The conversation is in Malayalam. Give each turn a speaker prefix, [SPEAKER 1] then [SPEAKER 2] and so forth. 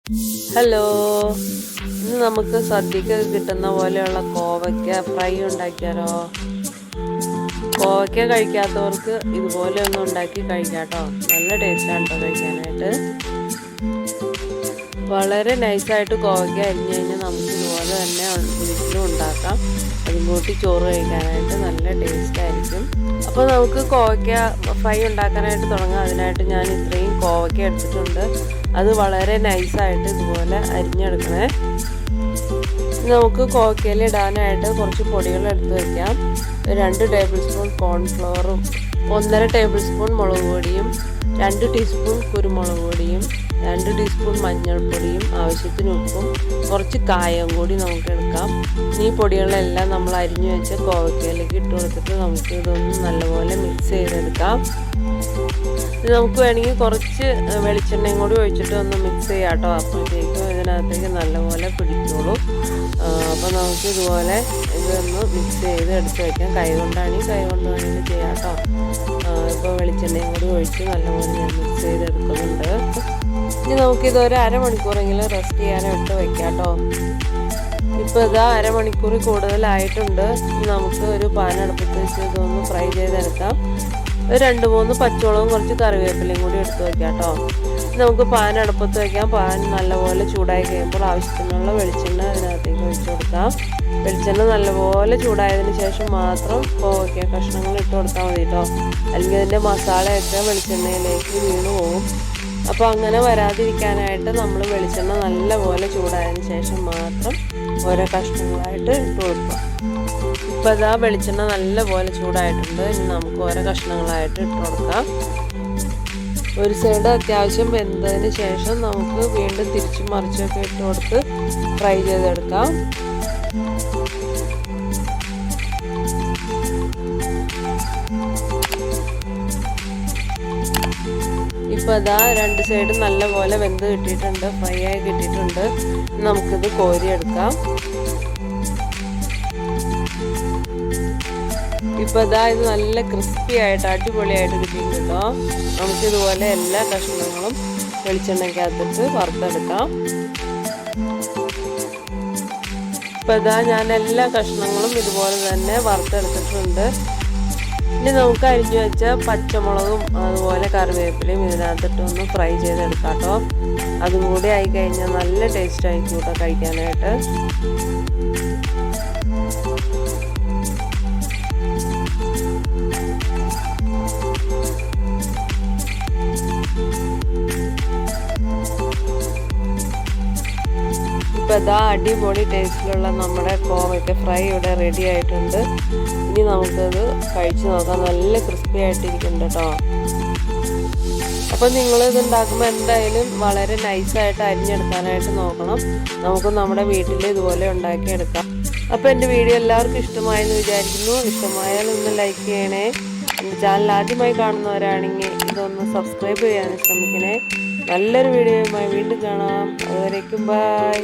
[SPEAKER 1] ഹലോ, ഇന്ന് നമുക്ക് സദ്യക്ക് കിട്ടുന്ന പോലെയുള്ള കോവയ്ക്ക ഫ്രൈ ഉണ്ടാക്കിയാലോ? കോവയ്ക്ക കഴിക്കാത്തവർക്ക് ഇതുപോലെ ഒന്ന് ഉണ്ടാക്കി കഴിക്കാം കേട്ടോ. നല്ല ടേസ്റ്റാണ് കേട്ടോ കഴിക്കാനായിട്ട്. വളരെ നൈസായിട്ട് കോവയ്ക്ക അരിഞ്ഞു കഴിഞ്ഞാൽ നമുക്ക് ഇതുപോലെ തന്നെ വീട്ടിലും ഉണ്ടാക്കാം. അതും കൂട്ടി ചോറ് കഴിക്കാനായിട്ട് നല്ല ടേസ്റ്റ് ആയിരിക്കും. അപ്പോൾ നമുക്ക് കോവയ്ക്ക ഫ്രൈ ഉണ്ടാക്കാനായിട്ട് തുടങ്ങാം. അതിനായിട്ട് ഞാൻ ഇത്രയും കോവയ്ക്ക എടുത്തിട്ടുണ്ട്. അത് വളരെ നൈസായിട്ട് ഇതുപോലെ അരിഞ്ഞെടുക്കണേ. നമുക്ക് കോവയ്ക്കയിൽ ഇടാനായിട്ട് കുറച്ച് പൊടികൾ എടുത്ത് വയ്ക്കാം. 2 ടേബിൾ സ്പൂൺ കോൺഫ്ലവറും 1.5 ടേബിൾ സ്പൂൺ മുളക് പൊടിയും 2 ടീസ്പൂൺ കുരുമുളക് പൊടിയും 2 ടീസ്പൂൺ മഞ്ഞൾപ്പൊടിയും ആവശ്യത്തിന് ഉപ്പും കുറച്ച് കായം കൂടി നമുക്ക് എടുക്കാം. ഈ പൊടികളെല്ലാം നമ്മൾ അരിഞ്ഞു വെച്ച കോവയ്ക്കയിലേക്ക് ഇട്ട് കൊടുത്തിട്ട് നമുക്ക് ഇതൊന്ന് നല്ലപോലെ മിക്സ് ചെയ്തെടുക്കാം. ഇത് നമുക്ക് വേണമെങ്കിൽ കുറച്ച് വെളിച്ചെണ്ണയും കൂടി ഒഴിച്ചിട്ട് ഒന്ന് മിക്സ് ചെയ്യാം കേട്ടോ. അപ്പോഴത്തേക്കും ഇതിനകത്തേക്ക് നല്ലപോലെ പിടിച്ചോളൂ. അപ്പോൾ നമുക്ക് ഇതുപോലെ ഇതൊന്ന് മിക്സ് ചെയ്ത് എടുത്ത് വയ്ക്കാം. കൈ കൊണ്ടാണെങ്കിൽ കൈ കൊണ്ട് വേണമെങ്കിൽ ചെയ്യാം കേട്ടോ. ഇപ്പോൾ വെളിച്ചെണ്ണയും കൂടി ഒഴിച്ച് നല്ലപോലെ ഞാൻ മിക്സ് ചെയ്തെടുക്കുന്നുണ്ട്. ഇനി നമുക്കിതൊരു അരമണിക്കൂറെങ്കിലും റെസ്റ്റ് ചെയ്യാനായിട്ട് വയ്ക്കാം കേട്ടോ. ഇപ്പോൾ ഇതാ അരമണിക്കൂർ കൂടുതലായിട്ടുണ്ട്. നമുക്ക് ഒരു പാൻ അടുപ്പത്ത് വെച്ച് ഇതൊന്ന് ഫ്രൈ ചെയ്തെടുക്കാം. 2-3 പച്ചമുളകും കുറച്ച് കറിവേപ്പിലയും കൂടി എടുത്ത് വയ്ക്കാം കേട്ടോ. നമുക്ക് പാൻ അടുപ്പത്ത് വയ്ക്കാം. പാൻ നല്ലപോലെ ചൂടായി കഴിയുമ്പോൾ ആവശ്യത്തിനുള്ള വെളിച്ചെണ്ണ അതിനകത്തേക്ക് ഒഴിച്ചു കൊടുക്കാം. വെളിച്ചെണ്ണ നല്ലപോലെ ചൂടായതിന് ശേഷം മാത്രം കോവയ്ക്ക കഷ്ണങ്ങൾ ഇട്ട് കൊടുത്താൽ മതി കേട്ടോ. അല്ലെങ്കിൽ അതിൻ്റെ മസാലയൊക്കെ വെളിച്ചെണ്ണയിലേക്ക് വീണു പോകും. അപ്പോൾ അങ്ങനെ വരാതിരിക്കാനായിട്ട് നമ്മൾ വെളിച്ചെണ്ണ നല്ലപോലെ ചൂടായതിന് ശേഷം മാത്രം ഓരോ കഷ്ണങ്ങളായിട്ട് ഇട്ട് കൊടുക്കാം. ഇപ്പോൾ ഇതാ വെളിച്ചെണ്ണ നല്ലപോലെ ചൂടായിട്ടുണ്ട്. ഇനി നമുക്ക് ഓരോ കഷ്ണങ്ങളായിട്ട് ഇട്ട് കൊടുക്കാം. ഒരു സൈഡ് അത്യാവശ്യം വെന്തതിന് ശേഷം നമുക്ക് വീണ്ടും തിരിച്ചും മറിച്ചൊക്കെ ഇട്ട് കൊടുത്ത് ഫ്രൈ ചെയ്തെടുക്കാം. ഇപ്പോൾ അതാ 2 സൈഡും നല്ലപോലെ വെന്ത് കിട്ടിയിട്ടുണ്ട്, ഫ്രൈ ആയി കിട്ടിയിട്ടുണ്ട്. നമുക്കിത് കോരിയെടുക്കാം. ഇപ്പോൾ ഇതാ ഇത് നല്ല ക്രിസ്പി ആയിട്ട് അടിപൊളിയായിട്ട് കിട്ടിയിട്ടുണ്ട് കേട്ടോ. നമുക്കിതുപോലെ എല്ലാ കഷ്ണങ്ങളും വെളിച്ചെണ്ണയ്ക്കകത്തിട്ട് വറുത്തെടുക്കാം. ഇപ്പോൾ ഇതാ ഞാൻ എല്ലാ കഷ്ണങ്ങളും ഇതുപോലെ തന്നെ വറുത്തെടുത്തിട്ടുണ്ട്. ഇനി നമുക്ക് അരിഞ്ഞു വെച്ച പച്ചമുളകും അതുപോലെ കറിവേപ്പിലയും ഇതിനകത്തിട്ട് ഒന്ന് ഫ്രൈ ചെയ്തെടുക്കാം കേട്ടോ. അതും കൂടി ആയി കഴിഞ്ഞാൽ നല്ല ടേസ്റ്റ് ആയിരിക്കും കേട്ടോ കഴിക്കാനായിട്ട്. ഇപ്പോൾ ഇതാ അടിപൊളി ടേസ്റ്റിലുള്ള നമ്മുടെ കോവയ്ക്ക ഫ്രൈ ഇവിടെ റെഡി ആയിട്ടുണ്ട്. ഇനി നമുക്കത് കഴിച്ച് നോക്കാം. നല്ല ക്രിസ്പി ആയിട്ടിരിക്കുന്നുണ്ട് കേട്ടോ. അപ്പോൾ നിങ്ങളിത് ഉണ്ടാക്കുമ്പോൾ എന്തായാലും വളരെ നൈസായിട്ട് അരിഞ്ഞെടുക്കാനായിട്ട് നോക്കണം. നമുക്ക് നമ്മുടെ വീട്ടിൽ ഇതുപോലെ ഉണ്ടാക്കിയെടുക്കാം. അപ്പോൾ എൻ്റെ വീഡിയോ എല്ലാവർക്കും ഇഷ്ടമായെന്ന് വിചാരിക്കുന്നു. ഇഷ്ടമായാൽ ഒന്ന് ലൈക്ക് ചെയ്യണേ. എൻ്റെ ചാനൽ ആദ്യമായി കാണുന്നവരാണെങ്കിൽ ഇതൊന്ന് സബ്സ്ക്രൈബ് ചെയ്യാൻ ശ്രമിക്കണേ. നല്ലൊരു വീഡിയോയുമായി വീണ്ടും കാണാം. അതുവരേക്കും ബൈ.